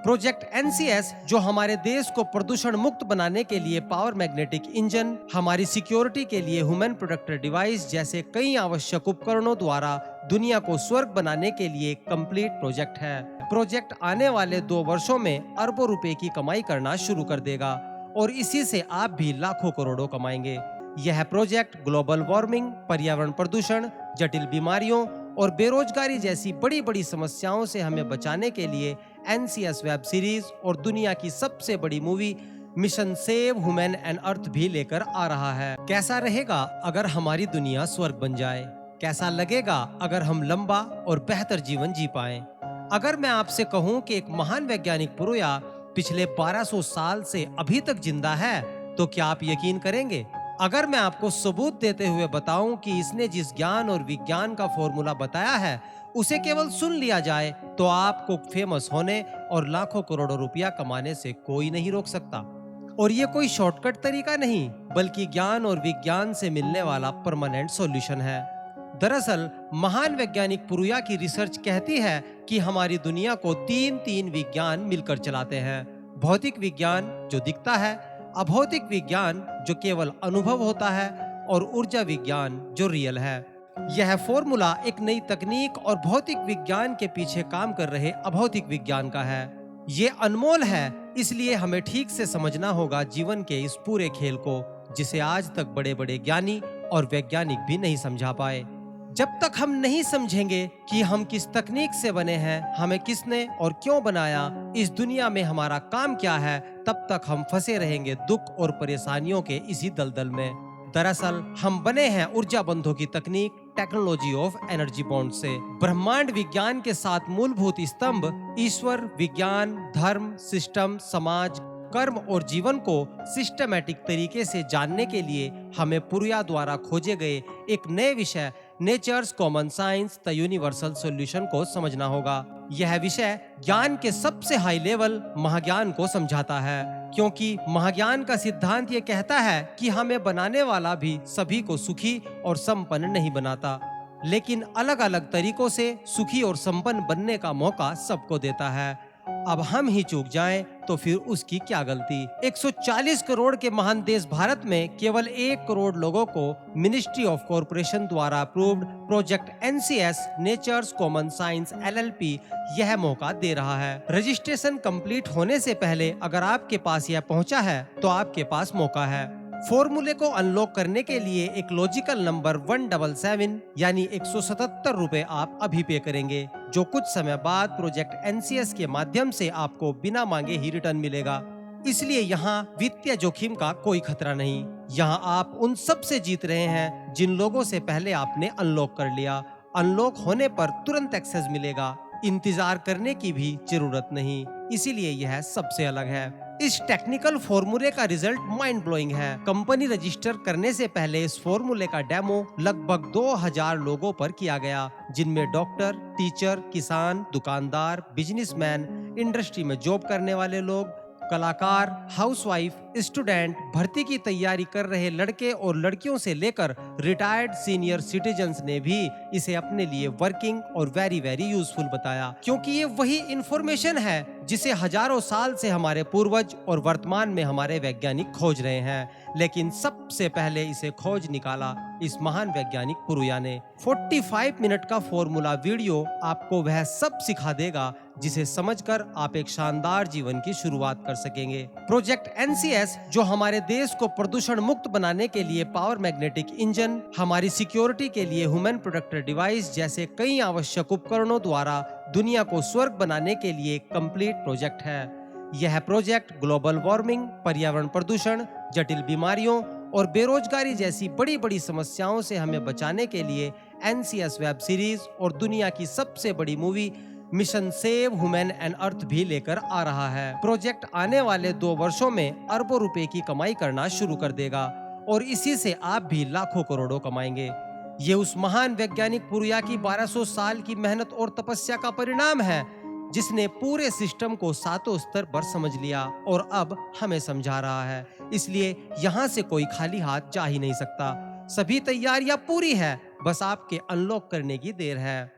Project NCS जो हमारे देश को प्रदूषण मुक्त बनाने के लिए पावर मैग्नेटिक इंजन, हमारी सिक्योरिटी के लिए ह्यूमन प्रोटेक्टर डिवाइस जैसे कई आवश्यक उपकरणों द्वारा दुनिया को स्वर्ग बनाने के लिए एक कंप्लीट प्रोजेक्ट है। प्रोजेक्ट आने वाले 2 वर्षों में अरबों रुपए की कमाई करना शुरू कर देगा और इसी से आप भी लाखों करोड़ों कमाएंगे। यह प्रोजेक्ट ग्लोबल वार्मिंग, पर्यावरण प्रदूषण, जटिल बीमारियों और बेरोजगारी जैसी बड़ी बड़ी समस्याओं से हमें बचाने के लिए एनसीएस वेब सीरीज और दुनिया की सबसे बड़ी movie mission save human and earth भी लेकर आ रहा है। कैसा रहेगा अगर हमारी दुनिया स्वर्ग बन जाए? कैसा लगेगा अगर हम लंबा और बेहतर जीवन जी पाएं? अगर मैं आपसे कहूं कि एक महान वैज्ञानिक पुरुया पिछले 1200 साल से अभी तक जिंदा है, तो क्या आप यकीन करेंगे? अगर मैं आपको सबूत देते हुए बताऊं कि इसने जिस ज्ञान और विज्ञान का फॉर्मूला बताया है उसे केवल सुन लिया जाए, तो आपको फेमस होने और लाखों करोड़ों रुपया कमाने से कोई नहीं रोक सकता। और ये कोई शॉर्टकट तरीका नहीं, बल्कि ज्ञान और विज्ञान से मिलने वाला परमानेंट सॉल्यूशन है। दरअसल महान वैज्ञानिक पुरुया की रिसर्च कहती है कि हमारी दुनिया को तीन विज्ञान मिलकर चलाते हैं। भौतिक विज्ञान जो दिखता है, अभौतिक विज्ञान जो केवल अनुभव होता है और ऊर्जा विज्ञान जो रियल है। यह फॉर्मूला एक नई तकनीक और भौतिक विज्ञान के पीछे काम कर रहे अभौतिक विज्ञान का है। ये अनमोल है, इसलिए हमें ठीक से समझना होगा जीवन के इस पूरे खेल को, जिसे आज तक बड़े बड़े ज्ञानी और वैज्ञानिक भी नहीं समझा पाए। जब तक हम नहीं समझेंगे कि हम किस तकनीक से बने हैं, हमें किसने और क्यों बनाया, इस दुनिया में हमारा काम क्या है, तब तक हम फंसे रहेंगे दुख और परेशानियों के इसी दलदल में। दरअसल हम बने हैं ऊर्जा बंधों की तकनीक, टेक्नोलॉजी ऑफ एनर्जी बॉन्ड से। ब्रह्मांड विज्ञान के 7 मूलभूत स्तंभ ईश्वर, विज्ञान, धर्म, सिस्टम, समाज, कर्म और जीवन को सिस्टमैटिक तरीके से जानने के लिए हमें पुरुया द्वारा खोजे गए एक नए विषय Nature's Common Science the universal solution को समझना होगा। यह विषय ज्ञान के सबसे हाई लेवल महाज्ञान को समझाता है, क्योंकि महाज्ञान का सिद्धांत ये कहता है कि हमें बनाने वाला भी सभी को सुखी और संपन्न नहीं बनाता, लेकिन अलग अलग तरीकों से सुखी और संपन्न बनने का मौका सबको देता है। अब हम ही चूक जाएं तो फिर उसकी क्या गलती? 140 करोड़ के महान देश भारत में केवल 1 करोड़ लोगों को मिनिस्ट्री ऑफ कॉर्पोरेशन द्वारा approved project NCS Nature's Common Science LLP यह मौका दे रहा है। रजिस्ट्रेशन कंप्लीट होने से पहले अगर आपके पास यह पहुंचा है तो आपके पास मौका है। फॉर्मूले को अनलॉक करने के लिए एक लॉजिकल नंबर 177 यानी 177 रुपए आप अभी पे करेंगे, जो कुछ समय बाद प्रोजेक्ट एनसीएस के माध्यम से आपको बिना मांगे ही रिटर्न मिलेगा। इसलिए यहाँ वित्तीय जोखिम का कोई खतरा नहीं। यहाँ आप उन सब से जीत रहे हैं जिन लोगों से पहले आपने अनलॉक कर लिया। अनलॉक होने पर तुरंत एक्सेस मिलेगा, इंतजार करने की भी जरूरत नहीं। इसीलिए यह सबसे अलग है। इस टेक्निकल फॉर्मूले का रिजल्ट माइंड ब्लोइंग है। कंपनी रजिस्टर करने से पहले इस फॉर्मूले का डेमो लगभग 2000 लोगों पर किया गया, जिनमें डॉक्टर, टीचर, किसान, दुकानदार, बिजनेसमैन, इंडस्ट्री में जॉब करने वाले लोग, कलाकार, हाउसवाइफ, स्टूडेंट, भर्ती की तैयारी कर रहे लड़के और लड़कियों से लेकर रिटायर्ड सीनियर सिटीजन्स ने भी इसे अपने लिए वर्किंग और वेरी वेरी यूजफुल बताया, क्योंकि ये वही इंफॉर्मेशन है जिसे हजारों साल से हमारे पूर्वज और वर्तमान में हमारे वैज्ञानिक खोज रहे हैं। लेकिन सबसे पहले इसे खोज निकाला इस महान वैज्ञानिक पुरुया ने। 45 मिनट का फॉर्मूला वीडियो आपको वह सब सिखा देगा जिसे समझकर आप एक शानदार जीवन की शुरुआत कर सकेंगे। प्रोजेक्ट एनसीएस जो हमारे देश को प्रदूषण मुक्त बनाने के लिए पावर मैग्नेटिक इंजन, हमारी सिक्योरिटी के लिए ह्यूमन प्रोटेक्टर डिवाइस जैसे कई आवश्यक उपकरणों द्वारा दुनिया को स्वर्ग बनाने के लिए एक कंप्लीट प्रोजेक्ट है। यह प्रोजेक्ट ग्लोबल वार्मिंग, पर्यावरण प्रदूषण, जटिल बीमारियों और बेरोजगारी जैसी बड़ी बड़ी समस्याओं से हमें बचाने के लिए एनसीएस वेब सीरीज और दुनिया की सबसे बड़ी movie mission save human and earth भी लेकर आ रहा है। प्रोजेक्ट आने वाले 2 वर्षों में अरबों रुपए की कमाई करना शुरू कर देगा और इसी से आप भी लाखों करोड़ों कमाएंगे। ये उस महान वैज्ञानिक पुरुया की 1200 साल की मेहनत और तपस्या का परिणाम है, जिसने पूरे सिस्टम को 7 स्तर पर समझ लिया और अब हमें समझा रहा है। इसलिए यहाँ से कोई खाली हाथ जा ही नहीं सकता। सभी तैयारियां पूरी है, बस आपके अनलॉक करने की देर है।